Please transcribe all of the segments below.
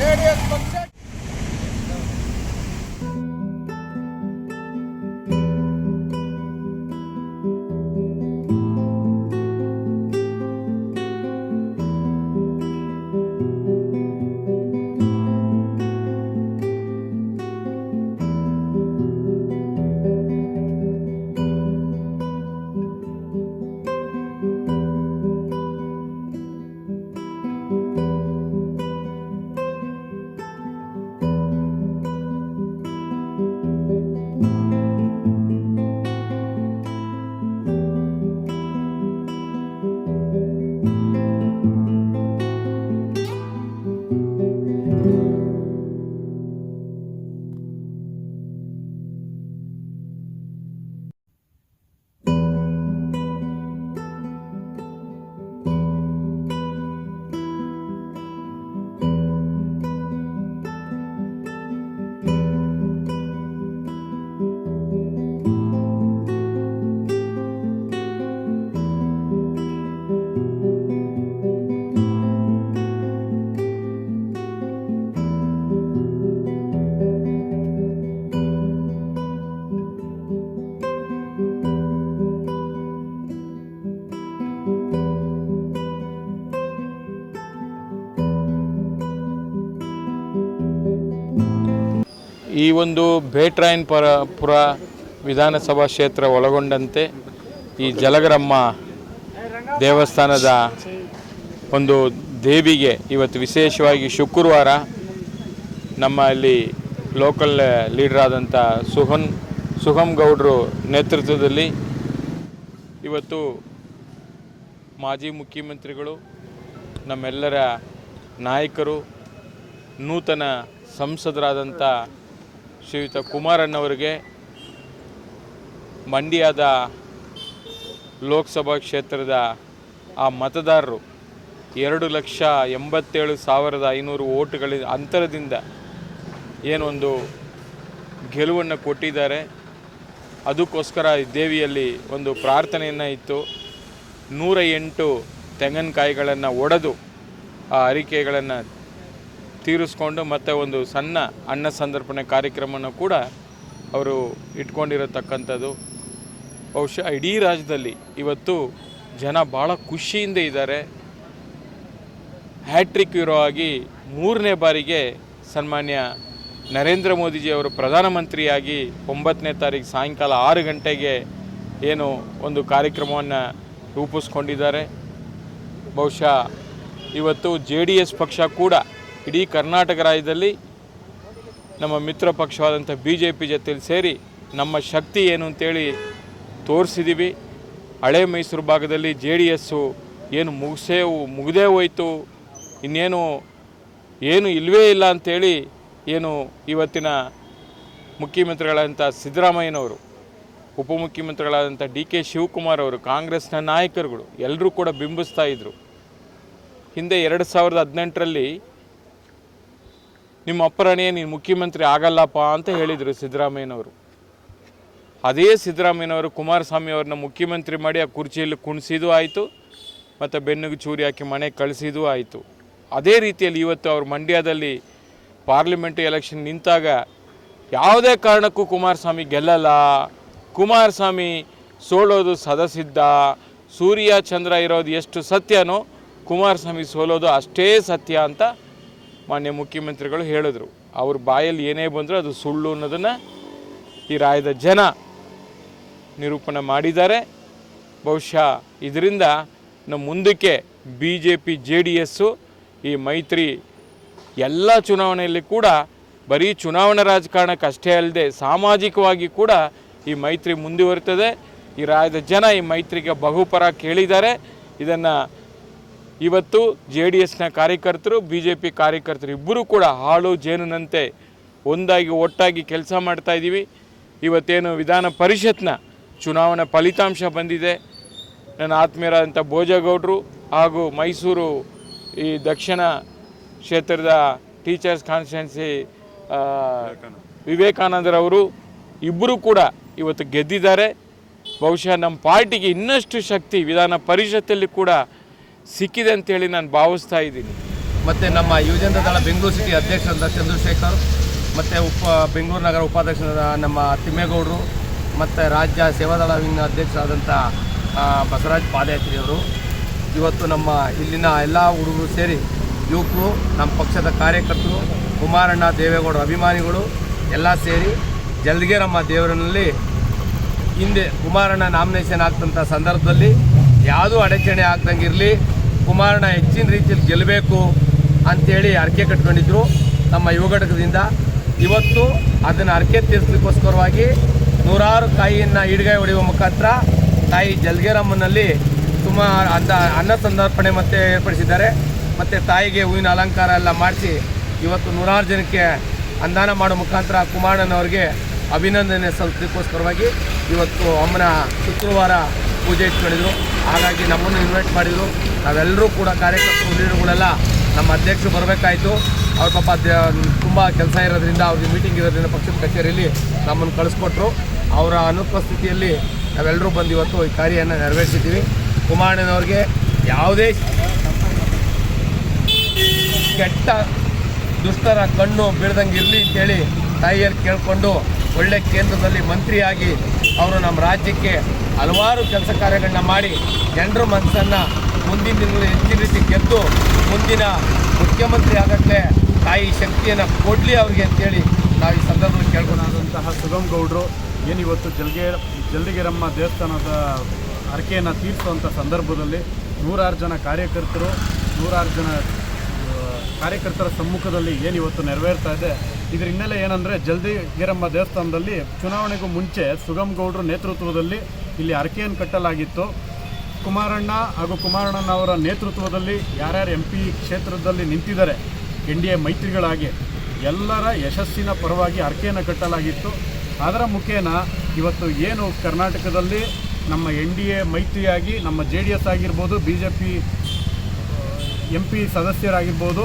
JDS ಪಕ್ಷ ಈ ಒಂದು ಬೇಟ್ರಾಯನಪುರ ವಿಧಾನಸಭಾ ಕ್ಷೇತ್ರ ಒಳಗೊಂಡಂತೆ ಈ ಜಲಗರಮ್ಮ ದೇವಸ್ಥಾನದ ಒಂದು ದೇವಿಗೆ ಇವತ್ತು ವಿಶೇಷವಾಗಿ ಶುಕ್ರವಾರ ನಮ್ಮಲ್ಲಿ ಲೋಕಲ್ ಲೀಡರ್ ಆದಂಥ ಸುಹಮ್ ಗೌಡ್ರು ನೇತೃತ್ವದಲ್ಲಿ ಇವತ್ತು ಮಾಜಿ ಮುಖ್ಯಮಂತ್ರಿಗಳು ನಮ್ಮೆಲ್ಲರ ನಾಯಕರು ನೂತನ ಸಂಸದರಾದಂಥ ಶ್ರೀಯುತ ಕುಮಾರಣ್ಣವರಿಗೆ ಮಂಡ್ಯದ ಲೋಕಸಭಾ ಕ್ಷೇತ್ರದ ಆ ಮತದಾರರು 2,87,500 ಓಟುಗಳ ಅಂತರದಿಂದ ಏನೊಂದು ಗೆಲುವನ್ನು ಕೊಟ್ಟಿದ್ದಾರೆ. ಅದಕ್ಕೋಸ್ಕರ ದೇವಿಯಲ್ಲಿ ಒಂದು ಪ್ರಾರ್ಥನೆಯನ್ನು ಇತ್ತು. 108 ತೆಂಗಿನಕಾಯಿಗಳನ್ನು ಒಡೆದು ಆ ಹರಿಕೆಗಳನ್ನು ತೀರಿಸ್ಕೊಂಡು ಮತ್ತು ಒಂದು ಸಣ್ಣ ಅನ್ನ ಸಂದರ್ಪಣೆ ಕಾರ್ಯಕ್ರಮವನ್ನು ಕೂಡ ಅವರು ಇಟ್ಕೊಂಡಿರತಕ್ಕಂಥದ್ದು. ಬಹುಶಃ ಇಡೀ ರಾಜ್ಯದಲ್ಲಿ ಇವತ್ತು ಜನ ಭಾಳ ಖುಷಿಯಿಂದ ಇದ್ದಾರೆ. ಹ್ಯಾಟ್ರಿಕ್ ಹೀರೋ ಆಗಿ 3ನೇ ಬಾರಿಗೆ ಸನ್ಮಾನ್ಯ ನರೇಂದ್ರ ಮೋದಿಜಿಯವರು ಪ್ರಧಾನಮಂತ್ರಿಯಾಗಿ 9ನೇ ತಾರೀಕು ಸಾಯಂಕಾಲ 6 ಗಂಟೆಗೆ ಏನು ಒಂದು ಕಾರ್ಯಕ್ರಮವನ್ನು ರೂಪಿಸ್ಕೊಂಡಿದ್ದಾರೆ. ಬಹುಶಃ ಇವತ್ತು JDS ಪಕ್ಷ ಕೂಡ ಇಡೀ ಕರ್ನಾಟಕ ರಾಜ್ಯದಲ್ಲಿ ನಮ್ಮ ಮಿತ್ರ ಪಕ್ಷವಾದಂಥ BJP ಜೊತೆಲಿ ಸೇರಿ ನಮ್ಮ ಶಕ್ತಿ ಏನು ಅಂತೇಳಿ ತೋರಿಸಿದ್ದೀವಿ. ಹಳೆ ಮೈಸೂರು ಭಾಗದಲ್ಲಿ JDSಸು ಏನು ಮುಗಿದೇ ಹೋಯಿತು, ಇನ್ನೇನು ಇಲ್ಲವೇ ಇಲ್ಲ ಅಂಥೇಳಿ ಏನು ಇವತ್ತಿನ ಮುಖ್ಯಮಂತ್ರಿಗಳಾದಂಥ ಸಿದ್ದರಾಮಯ್ಯನವರು, ಉಪಮುಖ್ಯಮಂತ್ರಿಗಳಾದಂಥ DK ಶಿವಕುಮಾರ್ ಅವರು, ಕಾಂಗ್ರೆಸ್ನ ನಾಯಕರುಗಳು ಎಲ್ಲರೂ ಕೂಡ ಬಿಂಬಿಸ್ತಾ ಇದ್ದರು. ಹಿಂದೆ 2018ರಲ್ಲಿ ನಿಮ್ಮ ಅಪ್ಪರಣೆ ನೀನು ಮುಖ್ಯಮಂತ್ರಿ ಆಗಲ್ಲಪ್ಪ ಅಂತ ಹೇಳಿದರು ಸಿದ್ದರಾಮಯ್ಯನವರು. ಅದೇ ಸಿದ್ದರಾಮಯ್ಯನವರು ಕುಮಾರಸ್ವಾಮಿ ಅವ್ರನ್ನ ಮುಖ್ಯಮಂತ್ರಿ ಮಾಡಿ ಆ ಕುರ್ಚಿಯಲ್ಲಿ ಕುಣಿಸಿದ್ದು ಆಯಿತು ಮತ್ತು ಬೆನ್ನಿಗೆ ಚೂರಿ ಹಾಕಿ ಮನೆಗೆ ಕಳಿಸಿದ್ದು ಆಯಿತು. ಅದೇ ರೀತಿಯಲ್ಲಿ ಇವತ್ತು ಅವರು ಮಂಡ್ಯದಲ್ಲಿ ಪಾರ್ಲಿಮೆಂಟ್ ಎಲೆಕ್ಷನ್ ನಿಂತಾಗ ಯಾವುದೇ ಕಾರಣಕ್ಕೂ ಕುಮಾರಸ್ವಾಮಿ ಗೆಲ್ಲಲ್ಲ, ಕುಮಾರಸ್ವಾಮಿ ಸೋಲೋದು ಸದಸಿದ್ಧ, ಸೂರ್ಯ ಚಂದ್ರ ಇರೋದು ಎಷ್ಟು ಸತ್ಯನೋ ಕುಮಾರಸ್ವಾಮಿ ಸೋಲೋದು ಅಷ್ಟೇ ಸತ್ಯ ಅಂತ ಮಾನ್ಯ ಮುಖ್ಯಮಂತ್ರಿಗಳು ಹೇಳಿದ್ರು. ಅವ್ರ ಬಾಯಲ್ಲಿ ಏನೇ ಬಂದರೂ ಅದು ಸುಳ್ಳು ಅನ್ನೋದನ್ನು ಈ ರಾಜ್ಯದ ಜನ ನಿರೂಪಣೆ ಮಾಡಿದ್ದಾರೆ. ಬಹುಶಃ ಇದರಿಂದ ನಮ್ಮ ಮುಂದಕ್ಕೆ BJP JDSಸು ಈ ಮೈತ್ರಿ ಎಲ್ಲ ಚುನಾವಣೆಯಲ್ಲಿ ಕೂಡ ಬರೀ ಚುನಾವಣಾ ರಾಜಕಾರಣಕ್ಕೆ ಅಷ್ಟೇ ಅಲ್ಲದೆ ಸಾಮಾಜಿಕವಾಗಿ ಕೂಡ ಈ ಮೈತ್ರಿ ಮುಂದುವರಿತದೆ. ಈ ರಾಜ್ಯದ ಜನ ಈ ಮೈತ್ರಿಗೆ ಬಹುಪರ ಕೇಳಿದ್ದಾರೆ. ಇದನ್ನು ಇವತ್ತು JDSನ ಕಾರ್ಯಕರ್ತರು BJP ಕಾರ್ಯಕರ್ತರು ಇಬ್ಬರೂ ಕೂಡ ಹಾಳು ಜೇನುನಂತೆ ಒಂದಾಗಿ ಒಟ್ಟಾಗಿ ಕೆಲಸ ಮಾಡ್ತಾಯಿದ್ದೀವಿ. ಇವತ್ತೇನು ವಿಧಾನ ಪರಿಷತ್ನ ಚುನಾವಣಾ ಫಲಿತಾಂಶ ಬಂದಿದೆ. ನನ್ನ ಆತ್ಮೀಯರಾದಂಥ ಭೋಜೇಗೌಡರು ಹಾಗೂ ಮೈಸೂರು ಈ ದಕ್ಷಿಣ ಕ್ಷೇತ್ರದ ಟೀಚರ್ಸ್ ಕಾನ್ಸ್ಟಿಟ್ಯೂನ್ಸಿ ವಿವೇಕಾನಂದರವರು ಇಬ್ಬರೂ ಕೂಡ ಇವತ್ತು ಗೆದ್ದಿದ್ದಾರೆ. ಬಹುಶಃ ನಮ್ಮ ಪಾರ್ಟಿಗೆ ಇನ್ನಷ್ಟು ಶಕ್ತಿ ವಿಧಾನ ಪರಿಷತ್ತಲ್ಲಿ ಕೂಡ ಸಿಕ್ಕಿದೆ ಅಂತೇಳಿ ನಾನು ಭಾವಿಸ್ತಾ ಇದ್ದೀನಿ. ಮತ್ತು ನಮ್ಮ ಯುವಜನ ದಳ ಬೆಂಗಳೂರು ಸಿಟಿ ಅಧ್ಯಕ್ಷರಾದ ಚಂದ್ರಶೇಖರ್ ಮತ್ತು ಬೆಂಗಳೂರು ನಗರ ಉಪಾಧ್ಯಕ್ಷರಾದ ನಮ್ಮ ತಿಮ್ಮೇಗೌಡರು ಮತ್ತು ರಾಜ್ಯ ಸೇವಾದಳ ವಿಂಗ್ ಅಧ್ಯಕ್ಷರಾದಂಥ ಬಸವರಾಜ್ ಪಾದಯಾತ್ರಿಯವರು, ಇವತ್ತು ನಮ್ಮ ಇಲ್ಲಿನ ಎಲ್ಲ ಹುಡುಗರು ಸೇರಿ ಯುವಕರು, ನಮ್ಮ ಪಕ್ಷದ ಕಾರ್ಯಕರ್ತರು, ಕುಮಾರಣ್ಣ ದೇವೇಗೌಡರ ಅಭಿಮಾನಿಗಳು ಎಲ್ಲ ಸೇರಿ ಜಲ್ದಿಗೆರಮ್ಮ ದೇವರಲ್ಲಿ ಹಿಂದೆ ಕುಮಾರಣ್ಣ ನಾಮಿನೇಷನ್ ಆಗ್ತಂಥ ಸಂದರ್ಭದಲ್ಲಿ ಯಾವುದೂ ಅಡಚಣೆ ಆಗ್ದಂಗೆ ಇರಲಿ, ಕುಮಾರಣ್ಣ ಹೆಚ್ಚಿನ ರೀತಿಯಲ್ಲಿ ಗೆಲ್ಲಬೇಕು ಅಂಥೇಳಿ ಅರಕೆ ಕಟ್ಕೊಂಡಿದ್ರು ನಮ್ಮ ಯುವ ಘಟಕದಿಂದ. ಇವತ್ತು ಅದನ್ನು ಅರಕೆ ತೀರಿಸಲಿಕ್ಕೋಸ್ಕರವಾಗಿ ನೂರಾರು ಕಾಯಿಯನ್ನು ಈಡ್ಗಾಯಿ ಹೊಡೆಯುವ ಮುಖಾಂತರ ತಾಯಿ ಜಲ್ಗೇರಮ್ಮನಲ್ಲಿ ಸುಮಾರು ಅನ್ನ ಸಂದರ್ಪಣೆ ಮತ್ತೆ ಏರ್ಪಡಿಸಿದ್ದಾರೆ. ಮತ್ತು ತಾಯಿಗೆ ಹೂವಿನ ಅಲಂಕಾರ ಎಲ್ಲ ಮಾಡಿಸಿ ಇವತ್ತು ನೂರಾರು ಜನಕ್ಕೆ ಅನ್ನಾನ ಮಾಡೋ ಮುಖಾಂತರ ಕುಮಾರಣ್ಣನವ್ರಿಗೆ ಅಭಿನಂದನೆ ಸಲ್ಲಿಸಲಿಕ್ಕೋಸ್ಕರವಾಗಿ ಇವತ್ತು ಅಮ್ಮನ ಶುಕ್ರವಾರ ಪೂಜೆ ಇಟ್ಕೊಂಡಿದ್ರು. ಹಾಗಾಗಿ ನಮ್ಮನ್ನು ಇನ್ವೈಟ್ ಮಾಡಿದರು. ನಾವೆಲ್ಲರೂ ಕೂಡ ಕಾರ್ಯಕರ್ತರು ಲೀಡರ್ಗಳೆಲ್ಲ ನಮ್ಮ ಅಧ್ಯಕ್ಷರು ಬರಬೇಕಾಯಿತು. ಅವ್ರ ಪಾಪ ತುಂಬ ಕೆಲಸ ಇರೋದ್ರಿಂದ ಅವ್ರಿಗೆ ಮೀಟಿಂಗ್ ಇರೋದ್ರಿಂದ ಪಕ್ಷದ ಕಚೇರಿಯಲ್ಲಿ ನಮ್ಮನ್ನು ಕಳಿಸ್ಕೊಟ್ರು. ಅವರ ಅನುಪಸ್ಥಿತಿಯಲ್ಲಿ ನಾವೆಲ್ಲರೂ ಬಂದು ಇವತ್ತು ಈ ಕಾರ್ಯವನ್ನು ನೆರವೇರಿಸಿದ್ದೀವಿ. ಕುಮಾರಣ್ಣನವ್ರಿಗೆ ಯಾವುದೇ ಕೆಟ್ಟ ದುಷ್ಟರ ಕಣ್ಣು ಬೀಳ್ದಂಗೆ ಇರಲಿ ಅಂತೇಳಿ ತಾಯಿಯಲ್ಲಿ ಕೇಳಿಕೊಂಡು ಒಳ್ಳೆ ಕೇಂದ್ರದಲ್ಲಿ ಮಂತ್ರಿಯಾಗಿ ಅವರು ನಮ್ಮ ರಾಜ್ಯಕ್ಕೆ ಹಲವಾರು ಕೆಲಸ ಕಾರ್ಯಗಳನ್ನ ಮಾಡಿ ಜನರ ಮನಸ್ಸನ್ನು ಮುಂದಿನ ದಿನಗಳಲ್ಲಿ ಹೆಚ್ಚಿನ ರೀತಿ ಗೆದ್ದು ಮುಂದಿನ ಮುಖ್ಯಮಂತ್ರಿ ಆಗೋಕ್ಕೆ ತಾಯಿ ಶಕ್ತಿಯನ್ನು ಕೊಡಲಿ ಅವ್ರಿಗೆ ಅಂತೇಳಿ ನಾವು ಈ ಸಂದರ್ಭದಲ್ಲಿ ಕೇಳ್ಕೊಂಡಂತಹ ಸುಗಮ್ ಗೌಡರು ಏನಿವತ್ತು ಜಲ್ದಿಗೆರಮ್ಮ ದೇವಸ್ಥಾನದ ಹರಕೆಯನ್ನು ತೀರಿಸುವಂಥ ಸಂದರ್ಭದಲ್ಲಿ ನೂರಾರು ಜನ ಕಾರ್ಯಕರ್ತರ ಸಮ್ಮುಖದಲ್ಲಿ ಏನಿವತ್ತು ನೆರವೇರ್ತಾ ಇದೆ. ಇದರ ಹಿನ್ನೆಲೆ ಏನಂದರೆ ಜಲ್ದಿಗೆರಮ್ಮ ದೇವಸ್ಥಾನದಲ್ಲಿ ಚುನಾವಣೆಗೂ ಮುಂಚೆ ಸುಗಮ್ ಗೌಡರು ನೇತೃತ್ವದಲ್ಲಿ ಇಲ್ಲಿ ಹರಕೆಯನ್ನು ಕಟ್ಟಲಾಗಿತ್ತು. ಕುಮಾರಣ್ಣ ಹಾಗೂ ಕುಮಾರಣ್ಣನವರ ನೇತೃತ್ವದಲ್ಲಿ ಯಾರ್ಯಾರು MP ಕ್ಷೇತ್ರದಲ್ಲಿ ನಿಂತಿದ್ದಾರೆ NDA ಮೈತ್ರಿಗಳಾಗಿ ಎಲ್ಲರ ಯಶಸ್ಸಿನ ಪರವಾಗಿ ಹರಕೆಯನ್ನು ಕಟ್ಟಲಾಗಿತ್ತು. ಅದರ ಮುಖೇನ ಇವತ್ತು ಏನು ಕರ್ನಾಟಕದಲ್ಲಿ ನಮ್ಮ NDA ಮೈತ್ರಿಯಾಗಿ ನಮ್ಮ JDS ಆಗಿರ್ಬೋದು, BJP MP ಸದಸ್ಯರಾಗಿರ್ಬೋದು,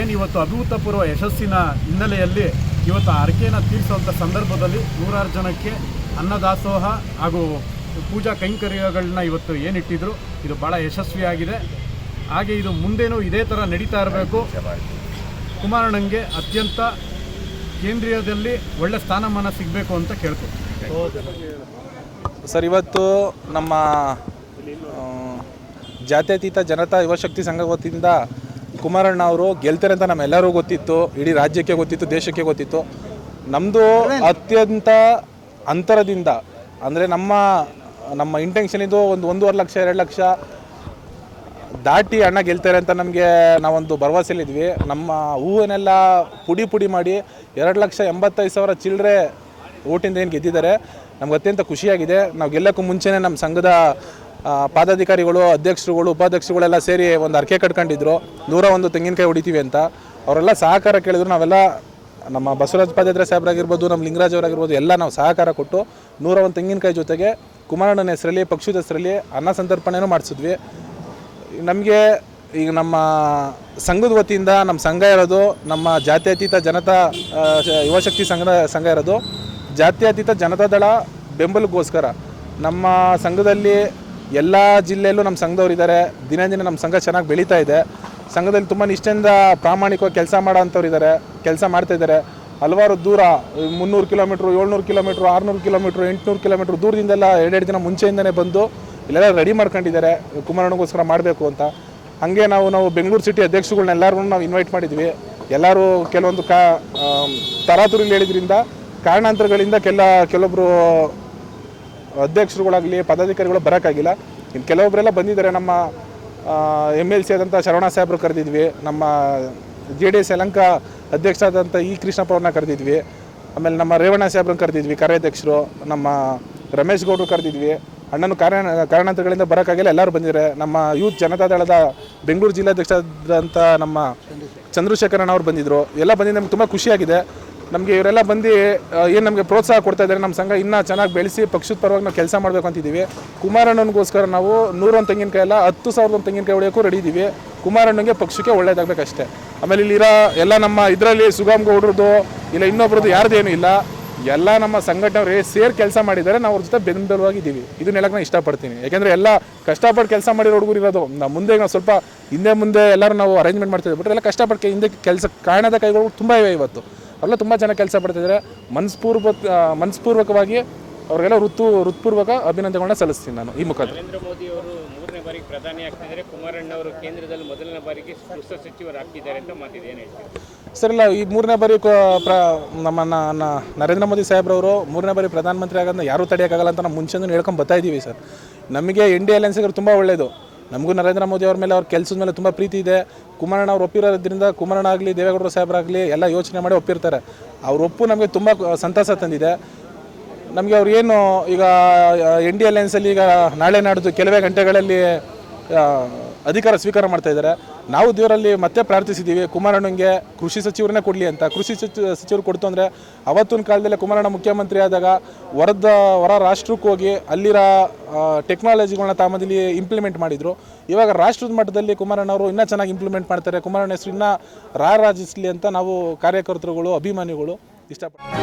ಏನಿವತ್ತು ಅಭೂತಪೂರ್ವ ಯಶಸ್ಸಿನ ಹಿನ್ನೆಲೆಯಲ್ಲಿ ಇವತ್ತು ಹರಕೆಯನ್ನು ತೀರಿಸುವಂಥ ಸಂದರ್ಭದಲ್ಲಿ ನೂರಾರು ಜನಕ್ಕೆ ಅನ್ನದಾಸೋಹ ಹಾಗೂ ಪೂಜಾ ಕೈಂಕರ್ಯಗಳನ್ನ ಇವತ್ತು ಏನಿಟ್ಟಿದ್ರು ಇದು ಭಾಳ ಯಶಸ್ವಿಯಾಗಿದೆ. ಹಾಗೆ ಇದು ಮುಂದೇನೂ ಇದೇ ಥರ ನಡೀತಾ ಇರಬೇಕು. ಕುಮಾರಣ್ಣಂಗೆ ಅತ್ಯಂತ ಕೇಂದ್ರೀಯದಲ್ಲಿ ಒಳ್ಳೆ ಸ್ಥಾನಮಾನ ಸಿಗಬೇಕು ಅಂತ ಕೇಳ್ತೀನಿ ಸರ್. ಇವತ್ತು ನಮ್ಮ ಜಾತ್ಯತೀತ ಜನತಾ ಯುವಶಕ್ತಿ ಸಂಘ ವತಿಯಿಂದ ಕುಮಾರಣ್ಣ ಅವರು ಗೆಲ್ತಾರೆ ಅಂತ ನಮ್ಮೆಲ್ಲರೂ ಗೊತ್ತಿತ್ತು, ಇಡೀ ರಾಜ್ಯಕ್ಕೆ ಗೊತ್ತಿತ್ತು, ದೇಶಕ್ಕೆ ಗೊತ್ತಿತ್ತು. ನಮ್ಮದು ಅತ್ಯಂತ ಅಂತರದಿಂದ ಅಂದರೆ ನಮ್ಮ ಇಂಟೆನ್ಷನ್ ಇದು 1.5 ಲಕ್ಷ 2 ಲಕ್ಷ ದಾಟಿ ಅಣ್ಣ ಗೆಲ್ತಾರೆ ಅಂತ ನಮಗೆ ನಾವೊಂದು ಭರವಸೆಯಲ್ಲಿದ್ವಿ. ನಮ್ಮ ಹೂವನ್ನೆಲ್ಲ ಪುಡಿ ಮಾಡಿ 2,85,000 ಚಿಲ್ಲರೆ ಓಟಿಂದ ಏನು ಗೆದ್ದಿದ್ದಾರೆ. ನಮ್ಗೆ ಅತ್ಯಂತ ಖುಷಿಯಾಗಿದೆ. ನಾವು ಗೆಲ್ಲಕ್ಕೂ ಮುಂಚೆನೇ ನಮ್ಮ ಸಂಘದ ಪಾದಾಧಿಕಾರಿಗಳು, ಅಧ್ಯಕ್ಷರುಗಳು, ಉಪಾಧ್ಯಕ್ಷರುಗಳೆಲ್ಲ ಸೇರಿ ಒಂದು ಹರಕೆ ಕಟ್ಕೊಂಡಿದ್ರು 101 ತೆಂಗಿನಕಾಯಿ ಹೊಡಿತೀವಿ ಅಂತ. ಅವರೆಲ್ಲ ಸಹಕಾರ ಕೇಳಿದ್ರು. ನಾವೆಲ್ಲ ನಮ್ಮ ಬಸವರಾಜ ಪಾದಯಾತ್ರೆ ಸಾಹೇಬ್ರಾಗಿರ್ಬೋದು, ನಮ್ಮ ಲಿಂಗರಾಜ್ ಅವರಾಗಿರ್ಬೋದು ಎಲ್ಲ ನಾವು ಸಹಕಾರ ಕೊಟ್ಟು 101 ತೆಂಗಿನಕಾಯಿ ಜೊತೆಗೆ ಕುಮಾರಣ್ಣನ ಹೆಸರಲ್ಲಿ, ಪಕ್ಷದ ಹೆಸರಲ್ಲಿ ಅನ್ನ ಸಂತರ್ಪಣೆನೂ ಮಾಡಿಸಿದ್ವಿ. ನಮಗೆ ಈಗ ನಮ್ಮ ಸಂಘದ ವತಿಯಿಂದ ನಮ್ಮ ಸಂಘ ಇರೋದು ನಮ್ಮ ಜಾತ್ಯತೀತ ಜನತಾ ಯುವಶಕ್ತಿ ಸಂಘ ಇರೋದು ಜಾತ್ಯತೀತ ಜನತಾದಳ ಬೆಂಬಲಕ್ಕೋಸ್ಕರ. ನಮ್ಮ ಸಂಘದಲ್ಲಿ ಎಲ್ಲ ಜಿಲ್ಲೆಯಲ್ಲೂ ನಮ್ಮ ಸಂಘದವ್ರು ದಿನ ನಮ್ಮ ಸಂಘ ಚೆನ್ನಾಗಿ ಬೆಳೀತಾ ಇದೆ. ಸಂಘದಲ್ಲಿ ತುಂಬ ನಿಷ್ಠೆಯಿಂದ ಪ್ರಾಮಾಣಿಕವಾಗಿ ಕೆಲಸ ಮಾಡೋ ಅಂಥವ್ರು ಇದ್ದಾರೆ, ಕೆಲಸ ಮಾಡ್ತಾಯಿದ್ದಾರೆ. ಹಲವಾರು ದೂರ 300 ಕಿಲೋಮೀಟ್ರು, 700 ಕಿಲೋಮೀಟ್ರು, 600 ಕಿಲೋಮೀಟ್ರು, 800 ಕಿಲೋಮೀಟ್ರ್ ದೂರದಿಂದೆಲ್ಲ 2 ದಿನ ಮುಂಚೆಯಿಂದನೇ ಬಂದು ಇಲ್ಲೆಲ್ಲ ರೆಡಿ ಮಾಡ್ಕೊಂಡಿದ್ದಾರೆ ಕುಮಾರಣ್ಣಗೋಸ್ಕರ ಮಾಡಬೇಕು ಅಂತ. ಹಾಗೆ ನಾವು ಬೆಂಗಳೂರು ಸಿಟಿ ಅಧ್ಯಕ್ಷರುಗಳನ್ನೆಲ್ಲರೂ ನಾವು ಇನ್ವೈಟ್ ಮಾಡಿದ್ವಿ. ಎಲ್ಲರೂ ಕೆಲವೊಂದು ತರಾತುರಿಲಿ ಹೇಳಿದ್ರಿಂದ ಕಾರಣಾಂತರಗಳಿಂದ ಕೆಲವೊಬ್ಬರು ಅಧ್ಯಕ್ಷರುಗಳಾಗಲಿ ಪದಾಧಿಕಾರಿಗಳು ಬರೋಕ್ಕಾಗಿಲ್ಲ. ಇನ್ನು ಕೆಲವೊಬ್ಬರೆಲ್ಲ ಬಂದಿದ್ದಾರೆ. ನಮ್ಮ MLC ಆದಂಥ ಶರವಣ ಸಾಹೇಬರು ಕರೆದಿದ್ವಿ, ನಮ್ಮ JDS ಯಲಹಂಕ ಅಧ್ಯಕ್ಷರಾದಂಥ ಕೃಷ್ಣಪ್ಪ ಅವ್ರನ್ನ ಕರೆದಿದ್ವಿ, ಆಮೇಲೆ ನಮ್ಮ ರೇವಣ್ಣ ಸಾಹೇಬ್ರನ್ನ ಕರೆದಿದ್ವಿ ಕಾರ್ಯಾಧ್ಯಕ್ಷರು, ನಮ್ಮ ರಮೇಶ್ ಗೌಡರು ಕರೆದಿದ್ವಿ. ಅಣ್ಣನು ಕಾರಣಾಂತರಗಳಿಂದ ಬರೋಕ್ಕಾಗಿಲ್ಲ, ಎಲ್ಲರೂ ಬಂದಿದ್ದಾರೆ. ನಮ್ಮ ಯೂತ್ ಜನತಾದಳದ ಬೆಂಗಳೂರು ಜಿಲ್ಲಾಧ್ಯಕ್ಷರಾದಂಥ ನಮ್ಮ ಚಂದ್ರಶೇಖರಣ್ಣ ಅವ್ರು ಬಂದಿದ್ದರು. ಎಲ್ಲ ಬಂದಿದ್ದು ನಮ್ಗೆ ತುಂಬ ಖುಷಿಯಾಗಿದೆ. ನಮಗೆ ಇವರೆಲ್ಲ ಬಂದು ಏನು ನಮಗೆ ಪ್ರೋತ್ಸಾಹ ಕೊಡ್ತಾ ಇದ್ದಾರೆ. ನಮ್ಮ ಸಂಘ ಇನ್ನೂ ಚೆನ್ನಾಗಿ ಬೆಳೆಸಿ ಪಕ್ಷದ ಪರವಾಗಿ ನಾವು ಕೆಲಸ ಮಾಡಬೇಕು ಅಂತಿದ್ದೀವಿ. ಕುಮಾರಣ್ಣನಿಗೋಸ್ಕರ ನಾವು 101 ತೆಂಗಿನಕಾಯಿ ಎಲ್ಲ 10,000 ತೆಂಗಿನಕಾಯಿ ಹೊಡೆಯೋಕ್ಕೂ ರೆಡಿ ಇದ್ದೀವಿ. ಕುಮಾರಣ್ಣನಿಗೆ ಪಕ್ಷಕ್ಕೆ ಒಳ್ಳೇದಾಗಬೇಕಷ್ಟೇ. ಆಮೇಲೆ ಇಲ್ಲಿರೋ ಎಲ್ಲ ನಮ್ಮ ಇದರಲ್ಲಿ ಸುಗಮ್ ಗೌಡ್ರದ್ದು ಇಲ್ಲ ಇನ್ನೊಬ್ರದ್ದು ಯಾರ್ದೇನೂ ಇಲ್ಲ. ಎಲ್ಲ ನಮ್ಮ ಸಂಘಟನೆಯವರು ಸೇರಿ ಕೆಲಸ ಮಾಡಿದ್ದಾರೆ, ನಾವು ಅವ್ರ ಜೊತೆ ಬೆಂಬಲವಾಗಿದ್ದೀವಿ. ಇದನ್ನ ಹೇಳಕ್ಕೆ ನಾನು ಇಷ್ಟಪಡ್ತೀನಿ. ಯಾಕೆಂದರೆ ಎಲ್ಲ ಕಷ್ಟಪಟ್ಟು ಕೆಲಸ ಮಾಡಿರೋ ಹುಡುಗರು ಇರೋದು. ನಾವು ಮುಂದೆ ನಾವು ಸ್ವಲ್ಪ ಹಿಂದೆ ಮುಂದೆ ಎಲ್ಲರೂ ನಾವು ಅರೇಂಜ್ಮೆಂಟ್ ಮಾಡ್ತಿದ್ವಿ, ಬಟ್ ಎಲ್ಲ ಕಷ್ಟಪಟ್ಟು ಹಿಂದೆ ಕೆಲಸ ಕಾಣದ ಕೈಗಳು ತುಂಬ ಇವೆ ಇವತ್ತು. ಅವರೆಲ್ಲ ತುಂಬ ಚೆನ್ನಾಗಿ ಕೆಲಸ ಪಡ್ತಿದ್ದಾರೆ. ಮನಸ್ಪೂರ್ವಕವಾಗಿ ಅವರಿಗೆಲ್ಲ ಹೃತ್ಪೂರ್ವಕ ಅಭಿನಂದನೆಗಳನ್ನ ಸಲ್ಲಿಸ್ತೀನಿ ನಾನು ಈ ಮುಖಾಂತರ. ನರೇಂದ್ರ ಮೋದಿ ಅವರು 3ನೇ ಬಾರಿಗೆ ಪ್ರಧಾನಿ ಆಗ್ತಿದ್ದಾರೆ, ಕುಮಾರಣ್ಣ ಅವರು ಕೇಂದ್ರದಲ್ಲಿ ಮೊದಲನೇ ಬಾರಿಗೆ ಗೃಹ ಸಚಿವರಾಗ್ತಿದ್ದಾರೆ ಅಂತ ಮಾತಿದೆ, ಏನು ಹೇಳ್ತೀವಿ ಸರ್? ಇಲ್ಲ, ಈ 3ನೇ ಬಾರಿ ನಮ್ಮ ನರೇಂದ್ರ ಮೋದಿ ಸಾಹೇಬ್ರವರು 3ನೇ ಬಾರಿ ಪ್ರಧಾನಮಂತ್ರಿ ಆಗೋದನ್ನ ಯಾರೂ ತಡೆಯೋಕ್ಕಾಗಲ್ಲ ಅಂತ ನಾವು ಮುಂಚೆನೂ ಹೇಳ್ಕೊಂಡು ಬರ್ತಾ ಇದ್ದೀವಿ ಸರ್. ನಮಗೆ ಇಂಡಿಯಾ ಅಲಯನ್ಸ್ಗೆ ತುಂಬ ಒಳ್ಳೆಯದು. ನಮಗೂ ನರೇಂದ್ರ ಮೋದಿ ಅವ್ರ ಮೇಲೆ, ಅವ್ರ ಕೆಲಸದ ಮೇಲೆ ತುಂಬ ಪ್ರೀತಿ ಇದೆ. ಕುಮಾರಣ್ಣ ಅವ್ರು ಒಪ್ಪಿರೋದ್ರಿಂದ ಕುಮಾರಣ್ಣ ಆಗಲಿ ದೇವೇಗೌಡರು ಸಾಹೇಬರಾಗಲಿ ಎಲ್ಲ ಯೋಚನೆ ಮಾಡಿ ಒಪ್ಪಿರ್ತಾರೆ. ಅವ್ರ ಒಪ್ಪು ನಮಗೆ ತುಂಬ ಸಂತಸ ತಂದಿದೆ. ನಮಗೆ ಅವ್ರು ಏನು ಈಗ ಇಂಡಿಯಾ ಅಲಯನ್ಸಲ್ಲಿ ಈಗ ನಾಳೆ ನಾಡ್ದು ಕೆಲವೇ ಗಂಟೆಗಳಲ್ಲಿ ಅಧಿಕಾರ ಸ್ವೀಕಾರ ಮಾಡ್ತಾ ಇದ್ದಾರೆ. ನಾವು ದೇವರಲ್ಲಿ ಮತ್ತೆ ಪ್ರಾರ್ಥಿಸಿದ್ದೀವಿ ಕುಮಾರಣ್ಣಂಗೆ ಕೃಷಿ ಸಚಿವರನ್ನೇ ಕೊಡಲಿ ಅಂತ. ಕೃಷಿ ಸಚಿವರು ಕೊಡ್ತು ಅಂದರೆ ಅವತ್ತಿನ ಕಾಲದಲ್ಲಿ ಕುಮಾರಣ್ಣ ಮುಖ್ಯಮಂತ್ರಿ ಆದಾಗ ಹೊರ ರಾಷ್ಟ್ರಕ್ಕೆ ಹೋಗಿ ಅಲ್ಲಿರೋ ಟೆಕ್ನಾಲಜಿಗಳನ್ನ ತಾಮದಲ್ಲಿ ಇಂಪ್ಲಿಮೆಂಟ್ ಮಾಡಿದರು. ಇವಾಗ ರಾಷ್ಟ್ರದ ಮಟ್ಟದಲ್ಲಿ ಕುಮಾರಣ್ಣವರು ಇನ್ನೂ ಚೆನ್ನಾಗಿ ಇಂಪ್ಲಿಮೆಂಟ್ ಮಾಡ್ತಾರೆ. ಕುಮಾರಣ್ಣ ಹೆಸರು ಇನ್ನೂ ರಾರಾಜಿಸಲಿ ಅಂತ ನಾವು ಕಾರ್ಯಕರ್ತರುಗಳು, ಅಭಿಮಾನಿಗಳು ಇಷ್ಟಪಡ್ತೀವಿ.